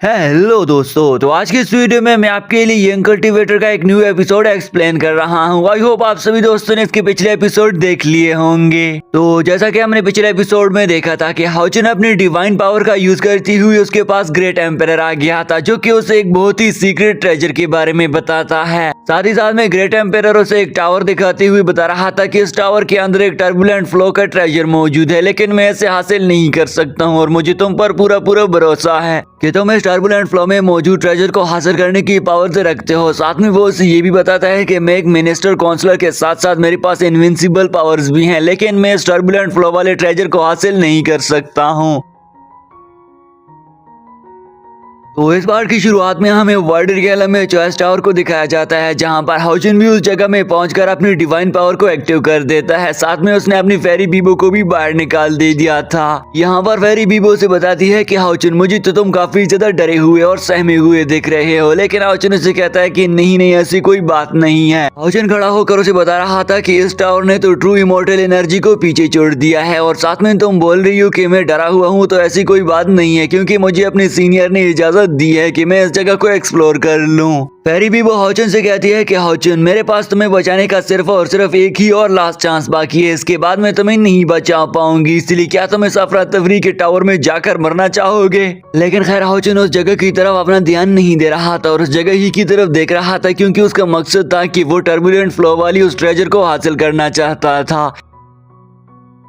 Hello दोस्तों, तो आज के इस वीडियो में मैं आपके लिए यंग कल्टीवेटर का एक न्यू एपिसोड एक्सप्लेन कर रहा हूँ। आई होप आप सभी दोस्तों ने इसके पिछले एपिसोड देख लिए होंगे। तो जैसा कि हमने पिछले एपिसोड में देखा था कि हाउचन अपनी डिवाइन पावर का यूज करती हुई उसके पास ग्रेट एम्परर आ गया था, जो कि उसे एक बहुत ही सीक्रेट ट्रेजर के बारे में बताता है। साथ ही साथ में ग्रेट एम्परर उसे एक टावर दिखाते हुए बता रहा था कि इस टावर के अंदर एक टर्बुलेंट फ्लो का ट्रेजर मौजूद है, लेकिन मैं इसे हासिल नहीं कर सकता हूँ और मुझे तुम पर पूरा भरोसा है कि तुम इस टर्बुलेंट फ्लो में मौजूद ट्रेजर को हासिल करने की पावर से रखते हो। साथ में वो उसे ये भी बताता है कि मैं एक मिनिस्टर काउंसलर के साथ साथ मेरे पास इनविंसिबल पावर्स भी हैं, लेकिन मैं इस टर्बुलेंट फ्लो वाले ट्रेजर को हासिल नहीं कर सकता हूँ। तो इस बार की शुरुआत में हमें वर्ल्ड रियल में चॉइस टावर को दिखाया जाता है, जहां पर हाउचन भी उस जगह में पहुंचकर अपनी डिवाइन पावर को एक्टिव कर देता है। साथ में उसने अपनी फेरी बीबो को भी बाहर निकाल दे दिया था। यहां पर फेरी बीबो से बताती है कि हाउचन, मुझे तो तुम काफी ज्यादा डरे हुए और सहमे हुए दिख रहे हो, लेकिन हाउचन उसे कहता है कि नहीं ऐसी कोई बात नहीं है। हाउचन खड़ा होकर उसे बता रहा था कि इस टावर ने तो ट्रू इमोर्टल एनर्जी को पीछे छोड़ दिया है, और साथ में तुम बोल रही हो कि मैं डरा हुआ हूँ, तो ऐसी कोई बात नहीं है, क्योंकि मुझे अपने सीनियर ने इजाजत दी है कि मैं इस जगह को एक्सप्लोर कर लूं। फेरी भी वो हाउचन से कहती है कि हाउचन, मेरे पास तुम्हें बचाने का सिर्फ और सिर्फ एक ही और लास्ट चांस बाकी है, इसके बाद मैं तुम्हें नहीं बचा पाऊंगी, इसलिए क्या तुम इस अफरा तफरी के टावर में जाकर मरना चाहोगे? लेकिन खैर हाउचन उस जगह की तरफ अपना ध्यान नहीं दे रहा था और उस जगह ही की तरफ देख रहा था, क्योंकि उसका मकसद था कि वो टर्बुलेंट फ्लो वाली उस ट्रेजर को हासिल करना चाहता था।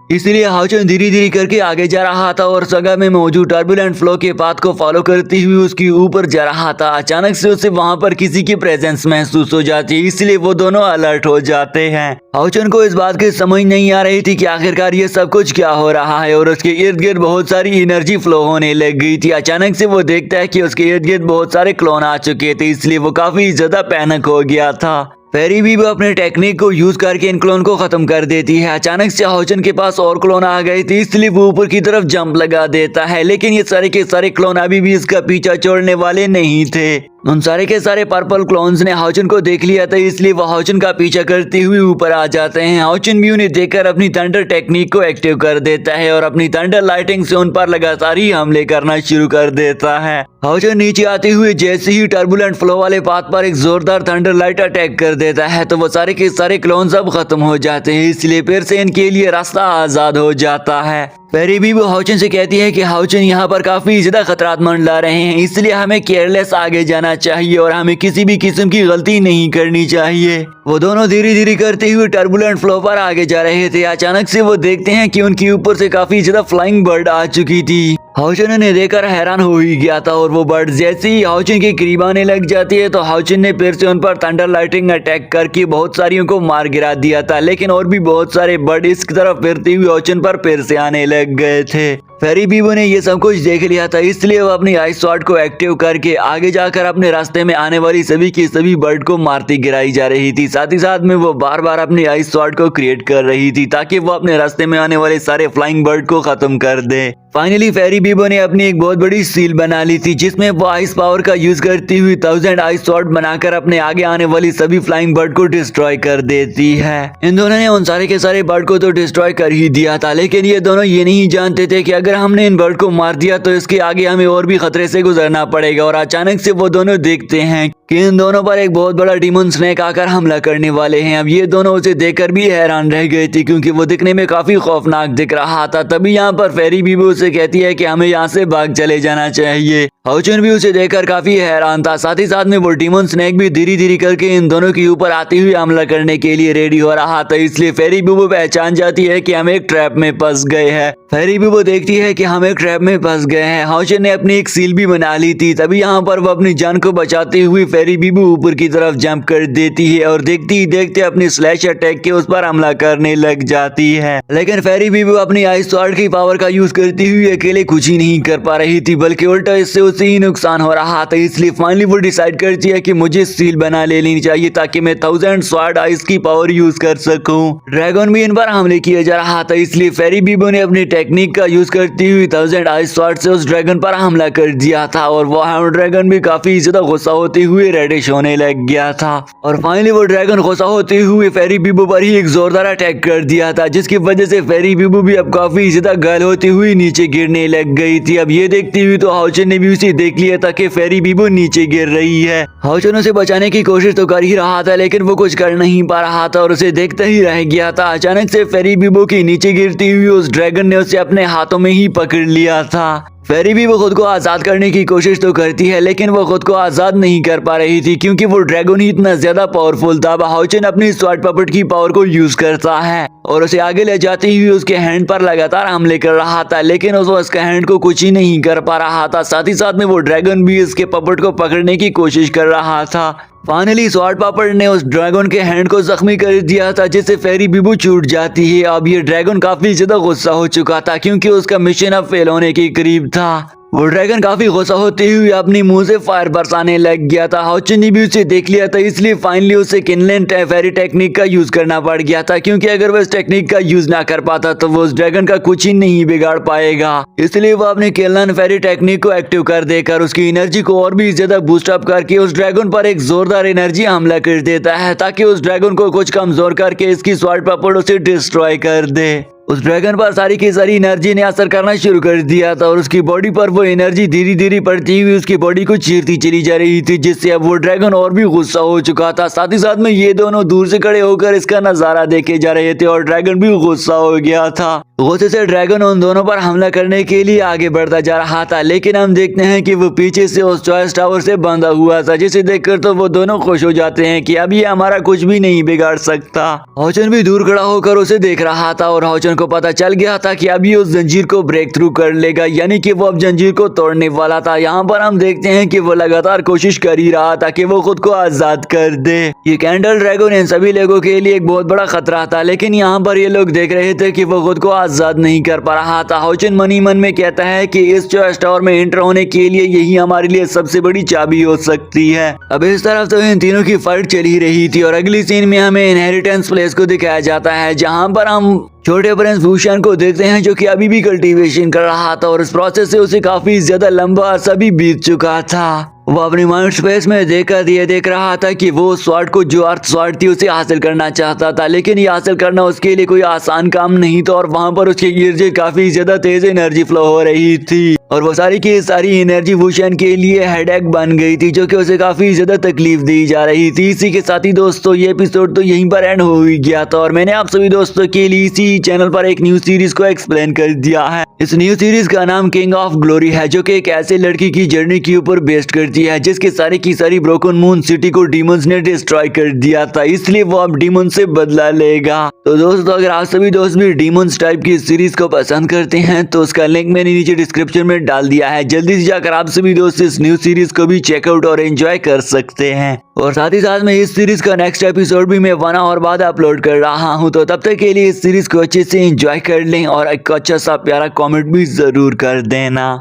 इसलिए हाउचन धीरे धीरे करके आगे जा रहा था और जगह में मौजूद टर्बुलेंट फ्लो के पाथ को फॉलो करते हुए उसके ऊपर जा रहा था। अचानक से उसे वहां पर किसी की प्रेजेंस महसूस हो जाती है, इसलिए वो दोनों अलर्ट हो जाते हैं। हाउचन को इस बात की समझ नहीं आ रही थी कि आखिरकार ये सब कुछ क्या हो रहा है, और उसके इर्द गिर्द बहुत सारी एनर्जी फ्लो होने लग गई थी। अचानक से वो देखता है कि उसके इर्द गिर्द बहुत सारे क्लोन आ चुके थे, इसलिए वो काफी ज्यादा पैनिक हो गया था। फेरी भी वो अपने टेक्निक को यूज करके इन क्लोन को खत्म कर देती है। अचानक से हाउचन के पास और क्लोन आ गए थे, इसलिए वो ऊपर की तरफ जंप लगा देता है, लेकिन ये सारे के सारे क्लोन अभी भी इसका पीछा छोड़ने वाले नहीं थे। उन सारे के सारे पर्पल क्लोन्स ने हाउचन को देख लिया था, इसलिए वो हाउचन का पीछा करते हुए ऊपर आ जाते हैं। हाउचन भी उन्हें देखकर अपनी थंडर टेक्निक को एक्टिव कर देता है और अपनी थंडर लाइटिंग से उन पर लगातार ही हमले करना शुरू कर देता है। हाउचन नीचे आते हुए जैसे ही टर्बुलेंट फ्लो वाले पाथ पर एक जोरदार थंडर लाइट अटैक कर देता है, तो वो सारे के सारे क्लोन्स अब खत्म हो जाते हैं, इसलिए फिर से इनके लिए रास्ता आजाद हो जाता है। फेरी भी वो हाउचन से कहती है कि हाउचन, यहाँ पर काफी ज्यादा खतरात मंडरा रहे हैं, इसलिए हमें केयरलेस आगे जाना चाहिए और हमें किसी भी किस्म की गलती नहीं करनी चाहिए। वो दोनों धीरे धीरे करते हुए टर्बुलेंट फ्लो पर आगे जा रहे थे। अचानक से वो देखते हैं कि उनके ऊपर से काफी ज्यादा फ्लाइंग बर्ड आ चुकी थी। हाउचन उन्हें देखकर हैरान हो ही गया था, और वो बर्ड जैसे ही हाउचन के करीब आने लग जाती है, तो हाउचन ने फिर से उन पर थंडर लाइटिंग अटैक करके बहुत सारियों को मार गिरा दिया था, लेकिन और भी बहुत सारे बर्ड इस तरफ फिरते हुए हाउचन पर फिर से आने लग गए थे। फेरी बीबो ने ये सब कुछ देख लिया था, इसलिए वो अपनी आइस स्वॉर्ड को एक्टिव करके आगे जाकर अपने रास्ते में आने वाली सभी की सभी बर्ड को मारती गिराई जा रही थी। साथ ही साथ में वो बार बार अपनी आइस स्वॉर्ड को क्रिएट कर रही थी, ताकि वो अपने रास्ते में आने वाले सारे फ्लाइंग बर्ड को खत्म कर दे। फाइनली फेरी बीबो ने अपनी एक बहुत बड़ी सील बना ली थी, जिसमें वो आइस पावर का यूज करती हुई 1000 आइस स्वॉर्ड बनाकर अपने आगे आने वाली सभी फ्लाइंग बर्ड को डिस्ट्रॉय कर देती है। इन दोनों ने उन सारे के सारे बर्ड को तो डिस्ट्रॉय कर ही दिया था, लेकिन ये दोनों ये नहीं जानते थे कि अगर हमने इन बर्ड को मार दिया तो इसके आगे हमें और भी खतरे से गुजरना पड़ेगा। और अचानक से वो दोनों देखते हैं कि इन दोनों पर एक बहुत बड़ा डीमन स्नेक आकर हमला करने वाले हैं। अब ये दोनों उसे देखकर भी हैरान रह गए थे, क्योंकि वो दिखने में काफी खौफनाक दिख रहा था। तभी यहाँ पर फेरी बीबो उसे कहती है कि हमें यहाँ से भाग चले जाना चाहिए। हाउचन भी उसे देखकर काफी हैरान था। साथ ही साथ में वो डीमन स्नेक भी धीरे धीरे करके इन दोनों के ऊपर आते हुए हमला करने के लिए रेडी हो रहा था, इसलिए फेरी बीबो पहचान जाती है कि हम एक ट्रैप में फंस गए हैं। फेरी बीबो देखती है कि हम एक ट्रैप में फंस गए हैं। हाउचन ने अपनी एक सील भी बना ली थी। तभी यहाँ पर वो अपनी जान को बचाते हुए फेरी बीबो ऊपर की तरफ जंप कर देती है और देखते ही देखते अपनी स्लैश अटैक के उस पर हमला करने लग जाती है। लेकिन फेरी बीबो अपनी आइस स्वॉर्ड की पावर का यूज करती हुई अकेले कुछ ही नहीं कर पा रही थी, बल्कि उल्टा इससे उसे ही नुकसान हो रहा था। इसलिए फाइनली वो डिसाइड करती है कि मुझे सील बना लेनी चाहिए, ताकि मैं 1000 स्वॉर्ड आइस की पावर यूज कर सकूं। ड्रैगन भी इन पर हमले किया जा रहा था, इसलिए फेरी बीबो ने अपनी टेक्निक का यूज करती हुई 1000 आइस स्वॉर्ड से उस ड्रैगन पर हमला कर दिया था, और वो ड्रैगन भी काफी ज्यादा गुस्सा होते हुए रेडिश होने लग गया था। और फाइनली वो ड्रैगन गुस्सा होते हुए फेरी बीबो पर ही एक जोरदार अटैक कर दिया था, जिसकी वजह से फेरी बीबो भी अब काफी ज्यादा घायल होती हुई नीचे गिरने लग गई थी। अब ये देखती हुई तो हाउचन ने भी उसी उसे देख लिया था कि फेरी बीबो नीचे गिर रही है। हाउचन उसे बचाने की कोशिश तो कर ही रहा था, लेकिन वो कुछ कर नहीं पा रहा था और उसे देखता ही रह गया था। अचानक से फेरी बीबो की नीचे गिरती हुई उस ड्रैगन ने उसे अपने हाथों में ही पकड़ लिया था। फेरी भी वो खुद को आजाद करने की कोशिश तो करती है, लेकिन वो खुद को आजाद नहीं कर पा रही थी क्योंकि वो ड्रैगन ही इतना ज्यादा पावरफुल था। हाउचन अपनी स्वॉर्ड पपेट की पावर को यूज करता है और उसे आगे ले जाती हुई उसके हैंड पर लगातार हमले कर रहा था, लेकिन उसका हैंड को कुछ ही नहीं कर पा रहा था। साथ ही साथ में वो ड्रैगन भी इसके पपेट को पकड़ने की कोशिश कर रहा था। फाइनली स्वॉर्ड पपेट ने उस ड्रैगन के हैंड को जख्मी कर दिया था, जिससे फेरी बीबो छूट जाती है। अब ये ड्रैगन काफी ज्यादा गुस्सा हो चुका था क्योंकि उसका मिशन अब फेल होने के करीब था। वो ड्रैगन काफी गुस्सा होते हुए अपनी मुंह से फायर बरसाने लग गया था। हाउचन ने भी उसे देख लिया था, इसलिए फाइनली उसे किनलेन फेरी टेक्निक का यूज करना पड़ गया था, क्योंकि अगर वो इस टेक्निक का यूज ना कर पाता तो वो उस ड्रैगन का कुछ ही नहीं बिगाड़ पाएगा। इसलिए वो अपने किनलेन फेरी टेक्निक को एक्टिव कर देकर उसकी एनर्जी को और भी ज्यादा बूस्ट अप करके उस ड्रैगन पर एक जोरदार एनर्जी हमला कर देता है, ताकि उस ड्रैगन को कुछ कमजोर करके इसकी स्वॉर्ड पपेट उसे डिस्ट्रॉय कर दे। उस ड्रैगन पर सारी की सारी एनर्जी ने असर करना शुरू कर दिया था और उसकी बॉडी पर वो एनर्जी धीरे धीरे बढ़ती हुई उसकी बॉडी को चीरती चली जा रही थी, जिससे अब वो ड्रैगन और भी गुस्सा हो चुका था। साथ ही साथ में ये दोनों दूर से खड़े होकर इसका नजारा देखे जा रहे थे और ड्रैगन भी गुस्सा हो गया था। गुस्से से ड्रैगन उन दोनों पर हमला करने के लिए आगे बढ़ता जा रहा था, लेकिन हम देखते हैं कि वो पीछे से उस चॉइस टावर से बंधा हुआ था, जिसे देखकर तो वो दोनों खुश हो जाते हैं कि अब ये हमारा कुछ भी नहीं बिगाड़ सकता। हाउचन भी दूर खड़ा होकर उसे देख रहा था और हाउचन को पता चल गया था कि अभी उस जंजीर को ब्रेक थ्रू कर लेगा, यानी कि वो अब जंजीर को तोड़ने वाला था। यहाँ पर हम देखते हैं कि वो लगातार कोशिश कर ही रहा था कि वो खुद को आजाद कर दे। ये कैंडल ड्रैगन इन सभी लोगों के लिए एक बहुत बड़ा खतरा था, लेकिन यहाँ पर ये लोग देख रहे थे कि वो खुद को आजाद नहीं कर पा रहा था। हाउचन मन ही मन में कहता है कि इस चॉइस टावर में एंटर होने के लिए यही हमारे लिए सबसे बड़ी चाबी हो सकती है। अब इस तरफ तो इन तीनों की फाइट चल ही रही थी और अगली सीन में हमें इनहेरिटेंस प्लेस को दिखाया जाता है, जहाँ पर हम छोटे प्रिंस वुशियान को देखते हैं जो कि अभी भी कल्टीवेशन कर रहा था और इस प्रोसेस से उसे काफी ज्यादा लंबा अरसा भी बीत चुका था। वो अपनी माइंड स्पेस में देख रहा था कि वो स्वॉर्ड को जो अर्थ स्वॉर्ड थी उसे हासिल करना चाहता था, लेकिन ये हासिल करना उसके लिए कोई आसान काम नहीं था और वहां पर उसके गिरजे काफी ज्यादा तेज एनर्जी फ्लो हो रही थी और वो सारी की सारी एनर्जी वुशियान के लिए हेडेक बन गई थी, जो कि उसे काफी ज्यादा तकलीफ दी जा रही थी। इसी के साथ ही दोस्तों ये एपिसोड तो यहीं पर एंड हो ही गया था और मैंने आप सभी दोस्तों के लिए इसी चैनल पर एक न्यू सीरीज को एक्सप्लेन कर दिया है। इस न्यू सीरीज का नाम किंग ऑफ ग्लोरी है, जो कि एक ऐसे लड़की की जर्नी के ऊपर बेस्ड करती है जिसके सारी की सारी ब्रोकन मून सिटी को डीमंस ने डिस्ट्रॉय कर दिया था, इसलिए वो अब डीमंस से बदला लेगा। तो दोस्तों अगर आप सभी दोस्त भी डीमंस टाइप की सीरीज को पसंद करते हैं तो उसका लिंक मैंने नीचे डिस्क्रिप्शन में डाल दिया है, जल्दी से जाकर आप सभी दोस्त इस न्यू सीरीज को भी चेकआउट और एंजॉय कर सकते हैं। और साथ ही साथ में इस सीरीज का नेक्स्ट एपिसोड भी मैं 1 आवर बाद अपलोड कर रहा हूं, तो तब तक के लिए इस सीरीज को अच्छे से एंजॉय कर लें और एक अच्छा सा प्यारा कमेंट भी जरूर कर देना।